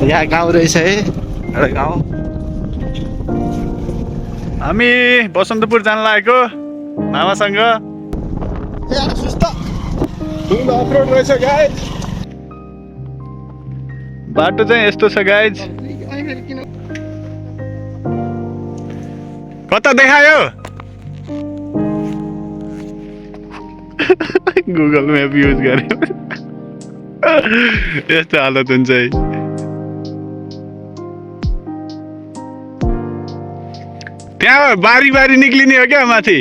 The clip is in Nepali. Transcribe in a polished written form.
यहाँ गाउँ रहेछ है, एउटा गाउँ। हामी बसन्तपुर जान लागेको मामासँग। बाटो चाहिँ यस्तो छ गाइज। कता देखायो? गुगल म्याप युज गर्यो। यस्तो हालत हुन्छ है। त्यहाँ बारी बारी निक्लिने हो क्या माथि?